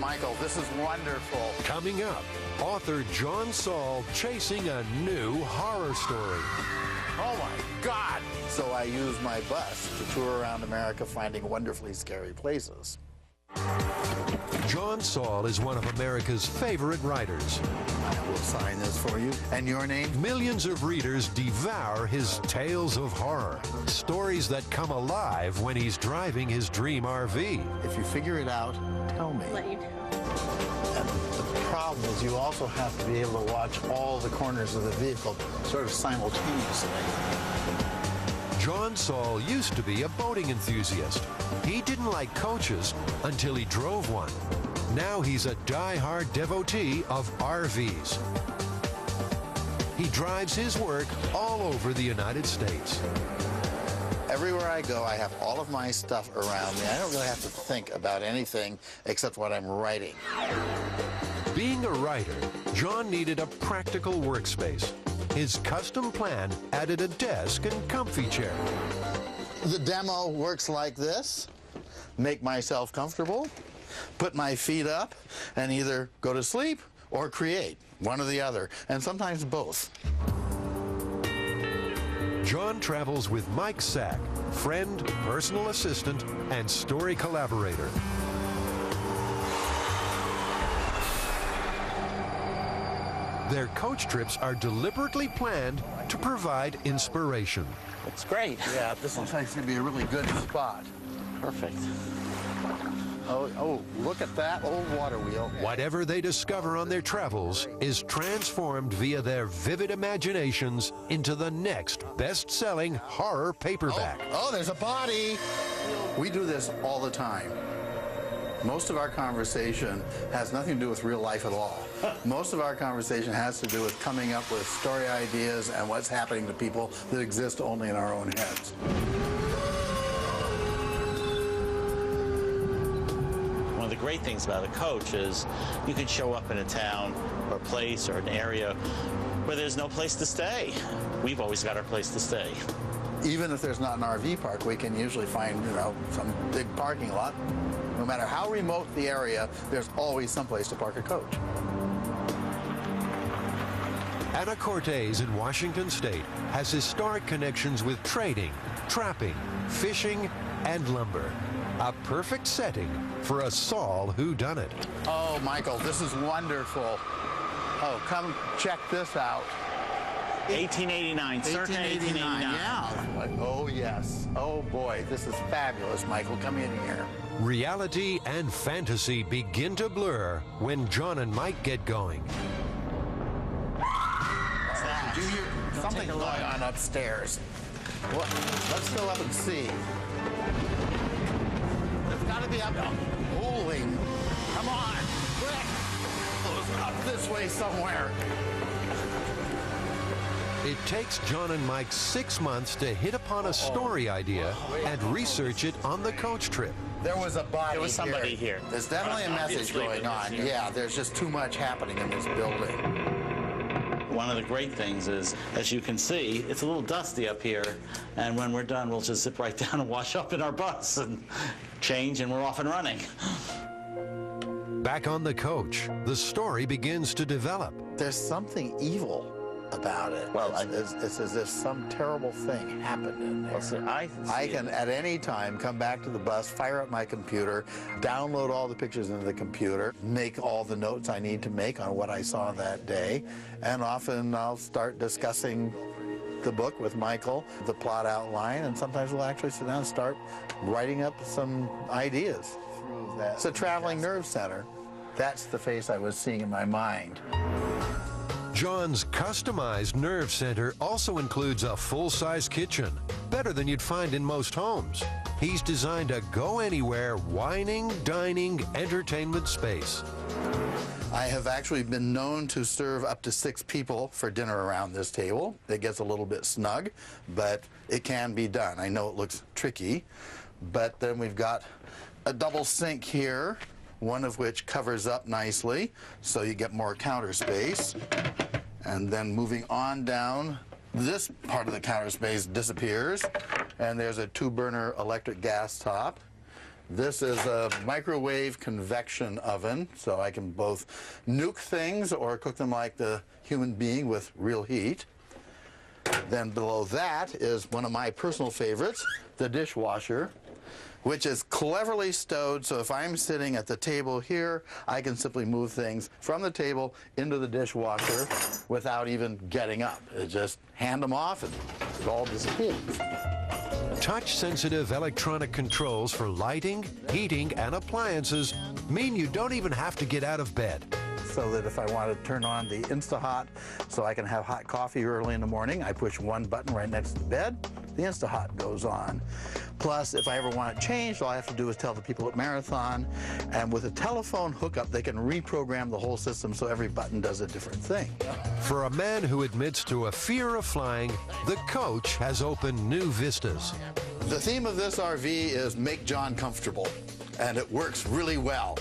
Michael, this is wonderful. Coming up, author John Saul chasing a new horror story. Oh my God! So I use my bus to tour around America finding wonderfully scary places. John Saul is one of America's favorite writers. I will sign this for you. And your name? Millions of readers devour his tales of horror, stories that come alive when he's driving his dream RV. If you figure it out, tell me. Let you know. And the problem is you also have to be able to watch all the corners of the vehicle sort of simultaneously. John Saul used to be a boating enthusiast. He didn't like coaches until he drove one. Now he's a die-hard devotee of RVs. He drives his work all over the United States. Everywhere I go, I have all of my stuff around me. I don't really have to think about anything except what I'm writing. Being a writer, John needed a practical workspace. His custom plan added a desk and comfy chair. The demo works like this. Make myself comfortable, put my feet up, and either go to sleep or create, one or the other, and sometimes both. John travels with Mike Sack, friend, personal assistant, and story collaborator. Their coach trips are deliberately planned to provide inspiration. It's great. Yeah, this looks like it's going to be a really good spot. Perfect. Oh, look at that old water wheel. Whatever they discover on their travels is transformed via their vivid imaginations into the next best-selling horror paperback. Oh, there's a body. We do this all the time. Most of our conversation has nothing to do with real life at all. Most of our conversation has to do with coming up with story ideas and what's happening to people that exist only in our own heads. One of the great things about a coach is you can show up in a town or a place or an area where there's no place to stay. We've always got our place to stay. Even if there's not an RV park, we can usually find, some big parking lot. No matter how remote the area, there's always someplace to park a coach. Anacortes in Washington State has historic connections with trading, trapping, fishing, and lumber. A perfect setting for a Saul whodunit. Oh, Michael, this is wonderful. Oh, come check this out. 1889, circa 1889. Yeah. Oh, yes. Oh, boy, this is fabulous, Michael. Come in here. Reality and fantasy begin to blur when John and Mike get going. What's that? Did you hear something going on upstairs? What? Let's go up and see. It's got to be up. Holy. Come on. Quick. It's up this way somewhere. It takes John and Mike 6 months to hit upon a story idea and research it on the coach trip. There was a body. There was somebody here. There's definitely a message going on. Yeah, there's just too much happening in this building. One of the great things is, as you can see, it's a little dusty up here, and when we're done, we'll just zip right down and wash up in our bus and change, and we're off and running. Back on the coach, the story begins to develop. There's something evil about it. Well, it's as if some terrible thing happened in there. Well, see, I can, at any time, come back to the bus, fire up my computer, download all the pictures into the computer, make all the notes I need to make on what I saw that day, and often I'll start discussing the book with Michael, the plot outline, and sometimes we'll actually sit down and start writing up some ideas. It's a traveling nerve center. That's the face I was seeing in my mind. John's customized nerve center also includes a full-size kitchen, better than you'd find in most homes. He's designed a go-anywhere whining, dining, entertainment space. I have actually been known to serve up to 6 people for dinner around this table. It gets a little bit snug, but it can be done. I know it looks tricky, but then we've got a double sink here, one of which covers up nicely, so you get more counter space. And then moving on down, this part of the counter space disappears, and there's a 2-burner electric gas top. This is a microwave convection oven, so I can both nuke things or cook them like the human being with real heat. Then below that is one of my personal favorites, the dishwasher, which is cleverly stowed, so if I'm sitting at the table here, I can simply move things from the table into the dishwasher without even getting up. Just hand them off and it all disappears. Touch-sensitive electronic controls for lighting, heating, and appliances mean you don't even have to get out of bed. So that if I want to turn on the Insta-Hot so I can have hot coffee early in the morning, I push one button right next to the bed, the Insta-Hot goes on. Plus, if I ever want it changed, all I have to do is tell the people at Marathon, and with a telephone hookup, they can reprogram the whole system so every button does a different thing. For a man who admits to a fear of flying, the Coach has opened new vistas. The theme of this RV is make John comfortable, and it works really well.